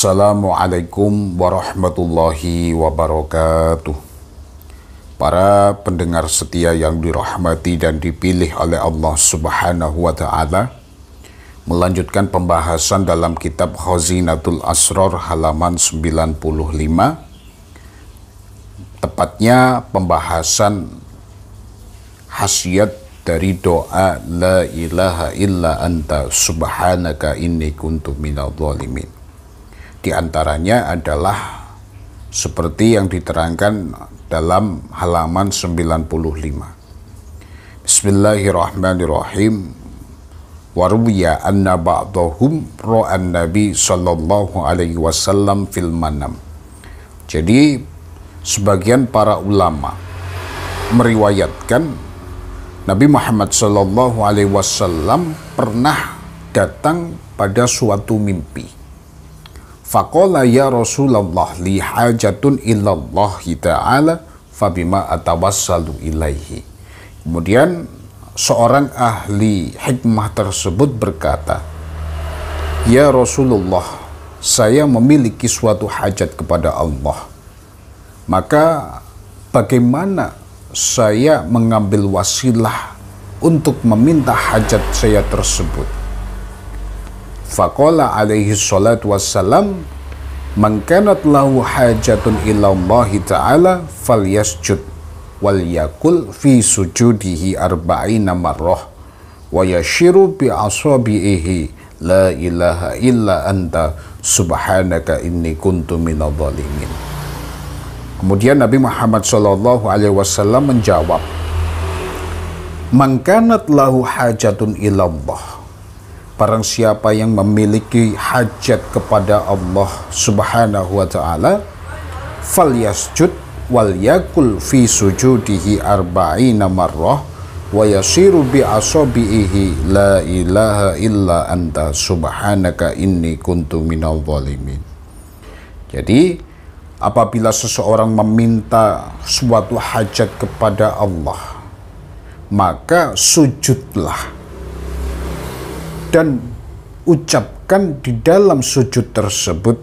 Assalamualaikum warahmatullahi wabarakatuh. Para pendengar setia yang dirahmati dan dipilih oleh Allah Subhanahu wa Ta'ala, melanjutkan pembahasan dalam kitab Khazinatul Asrar halaman 95, tepatnya pembahasan khasiat dari doa La ilaha illa anta subhanaka inni kuntu minadh dhalimin. Di antaranya adalah seperti yang diterangkan dalam halaman 95. Bismillahirrahmanirrahim. Waruwiya anna ba'dahum ra'an nabi sallallahu alaihi wasallam fil manam. Jadi sebagian para ulama meriwayatkan Nabi Muhammad sallallahu alaihi wasallam pernah datang pada suatu mimpi. Faqala ya Rasulullah li hajatun illallahi ta'ala fabima atawassalu ilaihi. Kemudian seorang ahli hikmah tersebut berkata, ya Rasulullah, saya memiliki suatu hajat kepada Allah. Maka bagaimana saya mengambil wasilah untuk meminta hajat saya tersebut? Faqala alaihi salatu wassalam, man kanat lahu hajatun ilallahi ta'ala falyasjud wal yakul fi sujudihi arba'ina marrah wa yashiru bi asabihi la ilaha illa anta subhanaka inni kuntu minadh dhalimin. Kemudian Nabi Muhammad sallallahu alaihi wasallam menjawab, man kanat lahu hajatun ilallah, barang siapa yang memiliki hajat kepada Allah Subhanahu wa Ta'ala, falyasjud wal yakul fi sujudihi arba'ina marrah wa yasiru bi asabihi la ilaha illa anta subhanaka inni kuntu minadh dhalimin. Jadi apabila seseorang meminta suatu hajat kepada Allah, maka sujudlah dan ucapkan di dalam sujud tersebut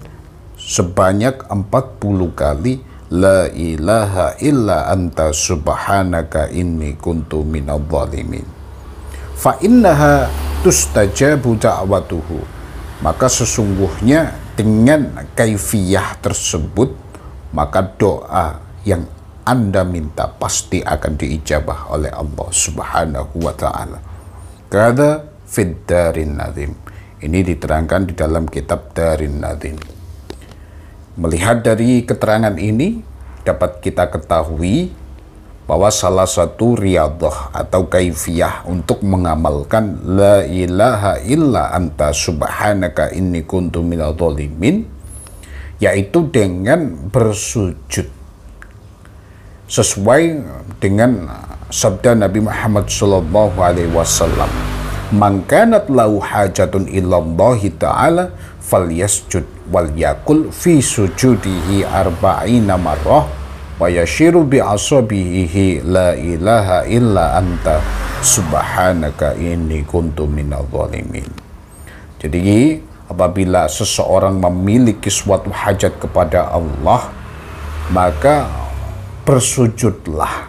sebanyak 40 kali La ilaha illa anta subhanaka inni kuntu minadh dhalimin. Fa innaha tustajabu da'watuhu. Maka sesungguhnya dengan kaifiyah tersebut, maka doa yang Anda minta pasti akan diijabah oleh Allah Subhanahu wa Ta'ala. Kada fid Darin Nadhim. Ini diterangkan di dalam kitab Darin Nadhim. Melihat dari keterangan ini, dapat kita ketahui bahwa salah satu riyadhah atau kaifiyah untuk mengamalkan La ilaha illa anta subhanaka inni kuntu minadh dhalimin, yaitu dengan bersujud sesuai dengan sabda Nabi Muhammad sallallahu alaihi wasallam, man kanat lahu hajatun illallahi ta'ala falyasjud wal yakul fi sujudihi arba'ina marrah wa yashiru bi asabihi la ilaha illa anta subhanaka inni kuntu minadh dhalimin. Jadi apabila seseorang memiliki suatu hajat kepada Allah, maka bersujudlah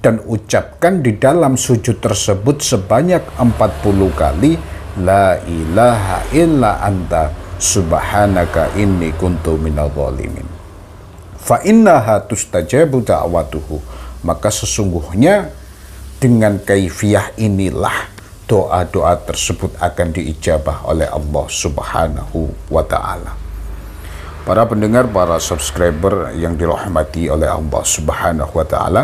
dan ucapkan di dalam sujud tersebut sebanyak 40 kali La ilaha illa anta subhanaka inni kuntu minadh dhalimin. Fa innaha tustajabu da'watuhu. Maka sesungguhnya dengan kaifiyah inilah doa-doa tersebut akan diijabah oleh Allah Subhanahu wa Ta'ala. Para pendengar, para subscriber yang dirahmati oleh Allah Subhanahu wa Ta'ala,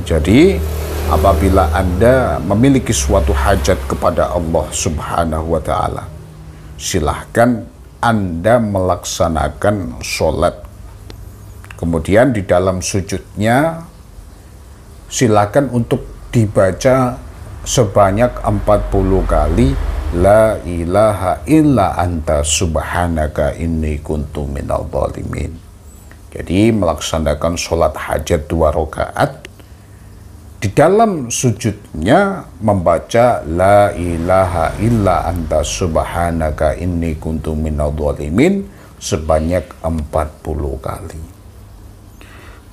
jadi apabila Anda memiliki suatu hajat kepada Allah Subhanahu wa Ta'ala, silahkan Anda melaksanakan sholat. Kemudian di dalam sujudnya silakan untuk dibaca sebanyak 40 kali La ilaha illa anta subhanaka inni kuntu minadh dhalimin. Jadi melaksanakan sholat hajat 2 rakaat, di dalam sujudnya membaca La ilaha illa anta subhanaka inni kuntu minadh dhalimin sebanyak 40 kali.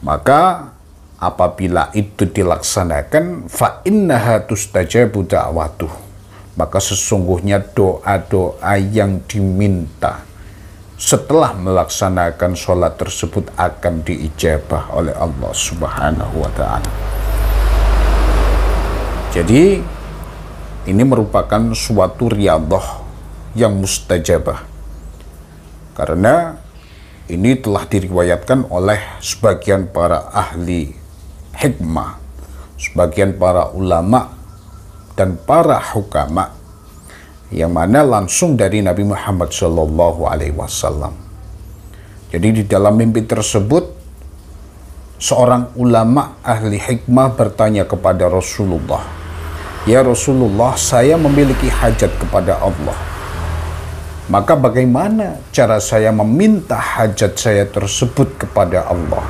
Maka apabila itu dilaksanakan, fa innaha tustajabu da'watuh, maka sesungguhnya doa-doa yang diminta setelah melaksanakan sholat tersebut akan diijabah oleh Allah Subhanahu wa ta'ala. Jadi ini merupakan suatu riyadhah yang mustajabah, karena ini telah diriwayatkan oleh sebagian para ahli hikmah, sebagian para ulama dan para hukama, yang mana langsung dari Nabi Muhammad SAW. Jadi di dalam mimpi tersebut, seorang ulama ahli hikmah bertanya kepada Rasulullah, "Ya Rasulullah, saya memiliki hajat kepada Allah. Maka bagaimana cara saya meminta hajat saya tersebut kepada Allah?"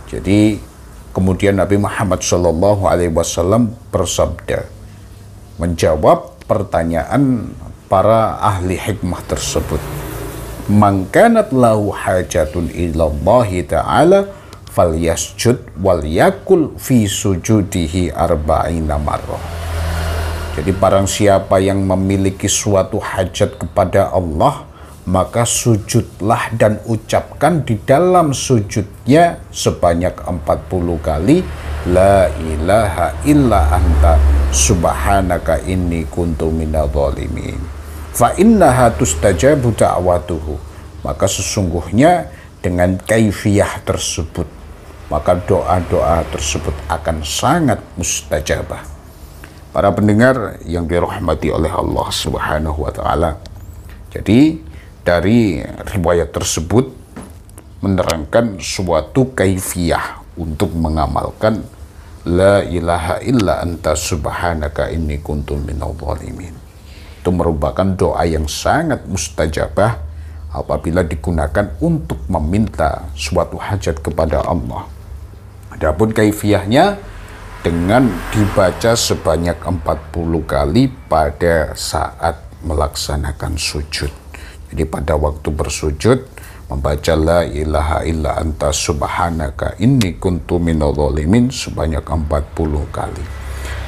Jadi kemudian Nabi Muhammad SAW bersabda, menjawab pertanyaan para ahli hikmah tersebut, "Man kanat lahu hajatun ilallahi ta'ala falyasjud wal yakul fi sujudihi arba'ina marrah." Jadi barang siapa yang memiliki suatu hajat kepada Allah, maka sujudlah dan ucapkan di dalam sujudnya sebanyak 40 kali, la ilaha illa anta subhanaka inni kuntu minadh dhalimin. Fa innaha tustajabu da'watuhu. Maka sesungguhnya dengan kaifiyah tersebut, maka doa-doa tersebut akan sangat mustajabah. Para pendengar yang dirahmati oleh Allah Subhanahu wa ta'ala. Jadi dari riwayat tersebut menerangkan suatu kaifiyah untuk mengamalkan la ilaha illa anta subhanaka inni kuntu minadh dhalimin. Itu merupakan doa yang sangat mustajabah apabila digunakan untuk meminta suatu hajat kepada Allah. Adapun kaifiyahnya dengan dibaca sebanyak 40 kali pada saat melaksanakan sujud. Jadi pada waktu bersujud membaca la ilaha illa anta subhanaka inni kuntu minadh dhalimin sebanyak 40 kali.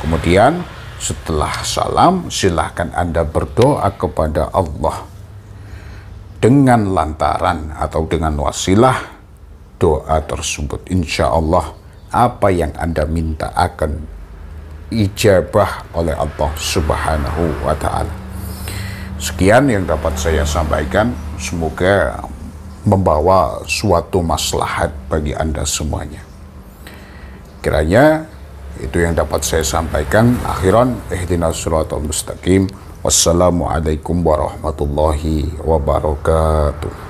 Kemudian setelah salam silahkan Anda berdoa kepada Allah dengan lantaran atau dengan wasilah doa tersebut. Insya Allah apa yang Anda minta akan ijabah oleh Allah Subhanahu wa ta'ala. Sekian yang dapat saya sampaikan, semoga membawa suatu maslahat bagi Anda semuanya. Kiranya itu yang dapat saya sampaikan. Akhiran, ihdinas siratal mustaqim. Wassalamualaikum warahmatullahi wabarakatuh.